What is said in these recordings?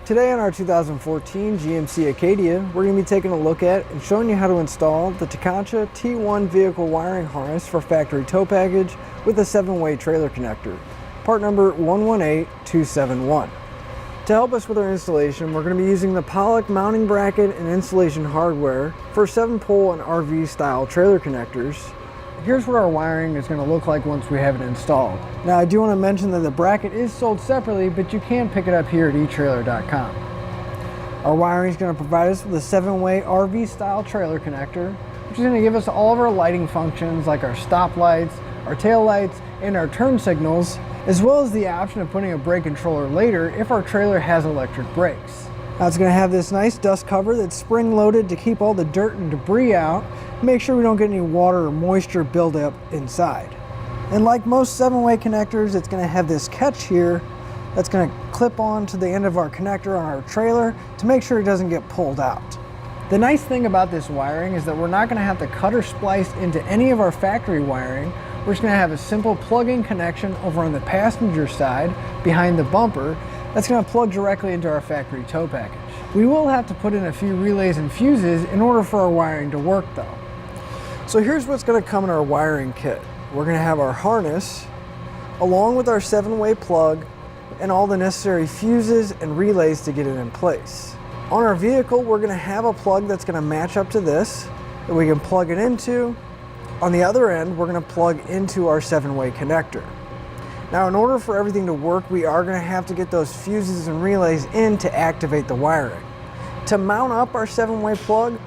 Today on our 2014 GMC Acadia, we're going to be taking a look at and showing you how to install the Tekonsha T1 vehicle wiring harness for factory tow package with a 7-way trailer connector, part number 118271. To help us with our installation, we're going to be using the Pollack mounting bracket and installation hardware for 7-pole and RV style trailer connectors. Here's what our wiring is going to look like once we have it installed. Now I do want to mention that the bracket is sold separately, but you can pick it up here at eTrailer.com. Our wiring is going to provide us with a 7-way RV style trailer connector, which is going to give us all of our lighting functions like our stop lights, our tail lights, and our turn signals, as well as the option of putting a brake controller later if our trailer has electric brakes. Now it's going to have this nice dust cover that's spring loaded to keep all the dirt and debris out, make sure we don't get any water or moisture buildup inside. And like most 7-way connectors, it's going to have this catch here that's going to clip on to the end of our connector on our trailer to make sure it doesn't get pulled out. The nice thing about this wiring is that we're not going to have to cut or splice into any of our factory wiring. We're just going to have a simple plug-in connection over on the passenger side behind the bumper that's going to plug directly into our factory tow package. We will have to put in a few relays and fuses in order for our wiring to work though. So here's what's going to come in our wiring kit. We're going to have our harness along with our 7-way plug and all the necessary fuses and relays to get it in place. On our vehicle, we're going to have a plug that's going to match up to this that we can plug it into. On the other end, we're going to plug into our 7-way connector. Now in order for everything to work, we are going to have to get those fuses and relays in to activate the wiring. To mount up our 7-way plug,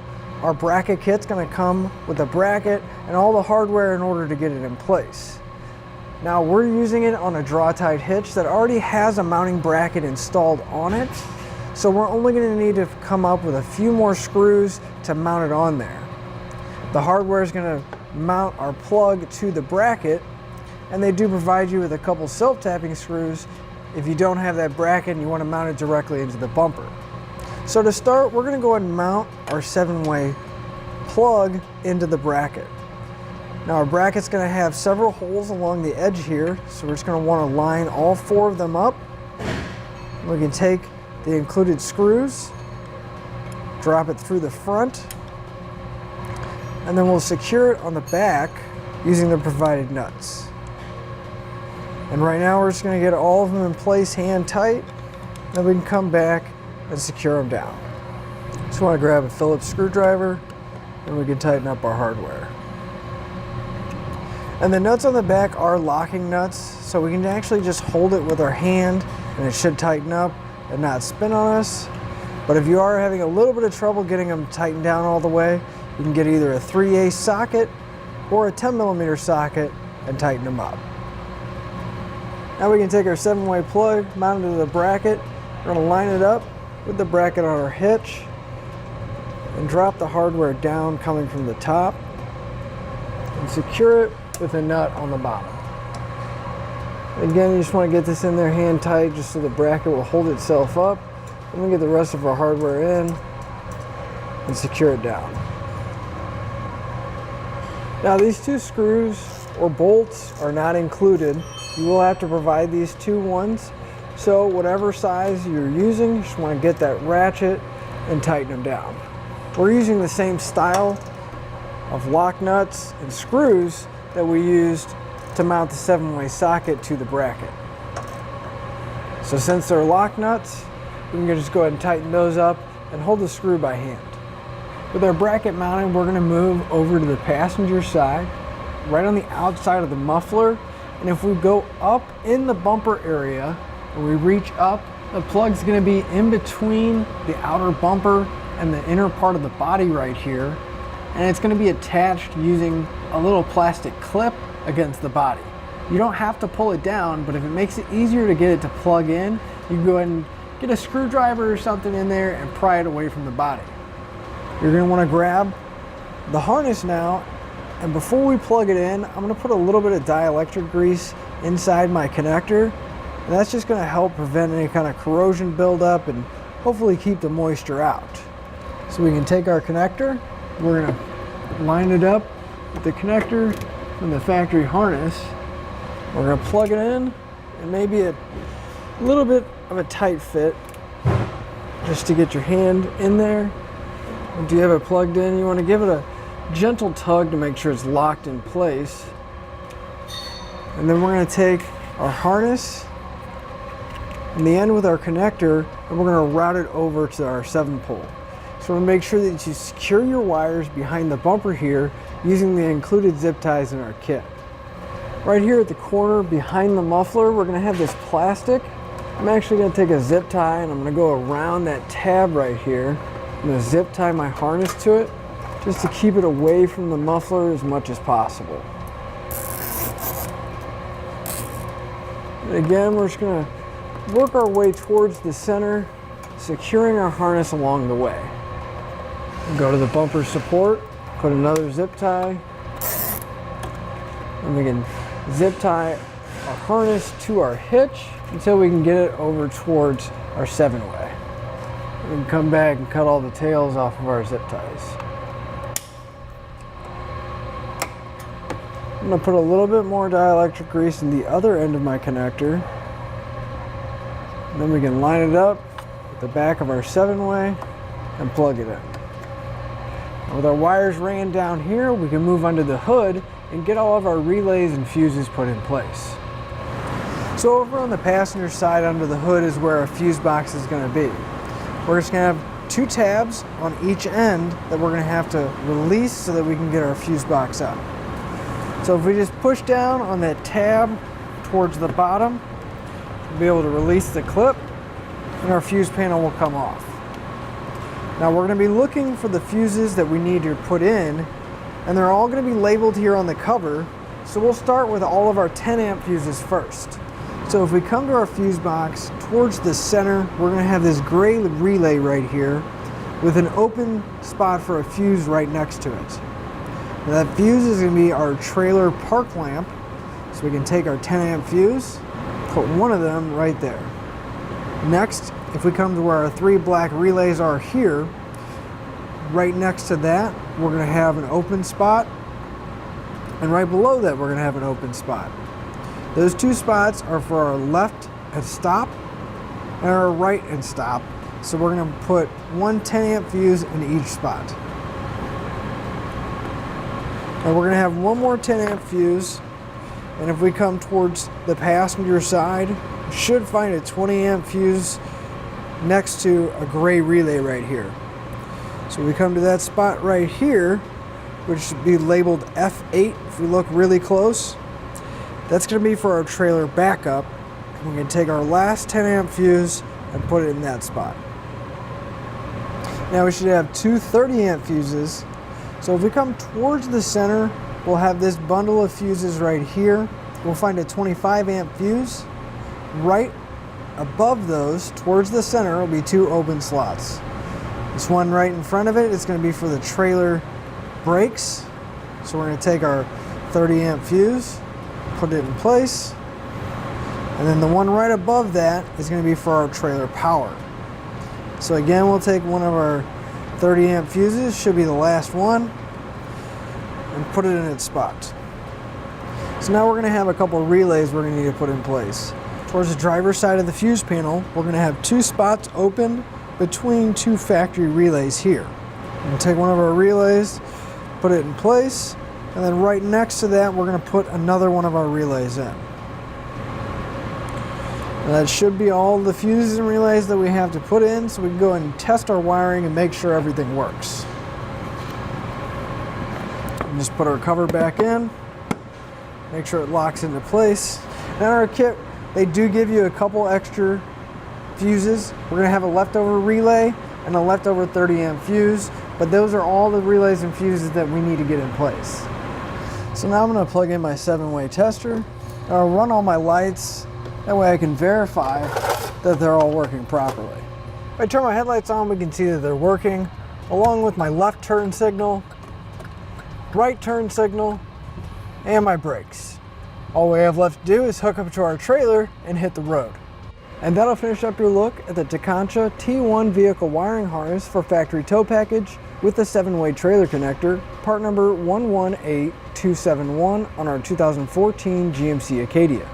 our bracket kit's going to come with a bracket and all the hardware in order to get it in place. Now we're using it on a draw-tied hitch that already has a mounting bracket installed on it, so we're only going to need to come up with a few more screws to mount it on there. The hardware is going to mount our plug to the bracket, and they do provide you with a couple self-tapping screws if you don't have that bracket and you want to mount it directly into the bumper. So to start, we're going to go ahead and mount our 7-way plug into the bracket. Now our bracket's going to have several holes along the edge here, so we're just going to want to line all 4 of them up. We can take the included screws, drop it through the front, and then we'll secure it on the back using the provided nuts. And right now we're just going to get all of them in place hand tight, then we can come back and secure them down. Just want to grab a Phillips screwdriver and we can tighten up our hardware. And the nuts on the back are locking nuts, so we can actually just hold it with our hand and it should tighten up and not spin on us. But if you are having a little bit of trouble getting them tightened down all the way, you can get either a 3/8 socket or a 10mm socket and tighten them up. Now we can take our 7-way plug, mount it to the bracket. We're going to line it up with the bracket on our hitch and drop the hardware down coming from the top and secure it with a nut on the bottom. Again, you just want to get this in there hand tight just so the bracket will hold itself up. Then we get the rest of our hardware in and secure it down. Now these 2 screws or bolts are not included. You will have to provide these 2 ones. So whatever size you're using, you just want to get that ratchet and tighten them down. We're using the same style of lock nuts and screws that we used to mount the 7-way socket to the bracket. So since they're lock nuts, we can just go ahead and tighten those up and hold the screw by hand. With our bracket mounted, we're going to move over to the passenger side, right on the outside of the muffler. And if we go up in the bumper area and we reach up, the plug's going to be in between the outer bumper and the inner part of the body right here. And it's going to be attached using a little plastic clip against the body. You don't have to pull it down, but if it makes it easier to get it to plug in, you can go ahead and get a screwdriver or something in there and pry it away from the body. You're going to want to grab the harness now, and before we plug it in, I'm going to put a little bit of dielectric grease inside my connector, and that's just going to help prevent any kind of corrosion buildup and hopefully keep the moisture out. So we can take our connector, we're going to line it up with the connector from the factory harness. We're going to plug it in, and maybe a little bit of a tight fit. just to get your hand in there. Once you have it plugged in, you want to give it a gentle tug to make sure it's locked in place. And then we're going to take our harness and the end with our connector, and we're going to route it over to our 7-pole. So we'll make sure that you secure your wires behind the bumper here using the included zip ties in our kit. Right here at the corner behind the muffler, we're going to have this plastic. I'm actually going to take a zip tie and I'm going to go around that tab right here. I'm going to zip tie my harness to it just to keep it away from the muffler as much as possible. And again, we're just going to work our way towards the center, securing our harness along the way. Go to the bumper support, put another zip tie, and we can zip tie our harness to our hitch until we can get it over towards our 7-way. We can come back and cut all the tails off of our zip ties. I'm going to put a little bit more dielectric grease in the other end of my connector. And then we can line it up with the back of our 7-way and plug it in. With our wires ran down here, we can move under the hood and get all of our relays and fuses put in place. So over on the passenger side under the hood is where our fuse box is going to be. We're just going to have 2 tabs on each end that we're going to have to release so that we can get our fuse box up. So if we just push down on that tab towards the bottom, we'll be able to release the clip and our fuse panel will come off. Now we're going to be looking for the fuses that we need to put in, and they're all going to be labeled here on the cover. So we'll start with all of our 10 amp fuses first. So if we come to our fuse box towards the center, we're going to have this gray relay right here with an open spot for a fuse right next to it. Now that fuse is going to be our trailer park lamp. So we can take our 10 amp fuse, put one of them right there. Next, if we come to where our 3 black relays are here, right next to that, we're going to have an open spot. And right below that, we're going to have an open spot. Those 2 spots are for our left and stop and our right and stop. So we're going to put one 10 amp fuse in each spot. And we're going to have one more 10 amp fuse. And if we come towards the passenger side, we should find a 20 amp fuse next to a gray relay right here. So we come to that spot right here, which should be labeled F8 if we look really close. That's going to be for our trailer backup. We can take our last 10 amp fuse and put it in that spot. Now we should have 2 30 amp fuses. So if we come towards the center, we'll have this bundle of fuses right here. We'll find a 25 amp fuse. Right above those, towards the center, will be 2 open slots. This one right in front of it is going to be for the trailer brakes. So we're going to take our 30 amp fuse, put it in place. And then the one right above that is going to be for our trailer power. So again, we'll take one of our 30 amp fuses, should be the last one, and put it in its spot. So now we're going to have a couple relays we're going to need to put in place. Towards the driver's side of the fuse panel, we're going to have 2 spots open between 2 factory relays here. We'll take one of our relays, put it in place, and then right next to that we're going to put another one of our relays in. And that should be all the fuses and relays that we have to put in, so we can go and test our wiring and make sure everything works. And just put our cover back in, make sure it locks into place. And our kit, they do give you a couple extra fuses. We're going to have a leftover relay and a leftover 30 amp fuse, but those are all the relays and fuses that we need to get in place. So now I'm going to plug in my 7-way tester. I'll run all my lights. That way I can verify that they're all working properly. If I turn my headlights on, we can see that they're working, along with my left turn signal, right turn signal, and my brakes. All we have left to do is hook up to our trailer and hit the road. And that'll finish up your look at the Tekonsha T1 vehicle wiring harness for factory tow package with the 7-way trailer connector, part number 118271 on our 2014 GMC Acadia.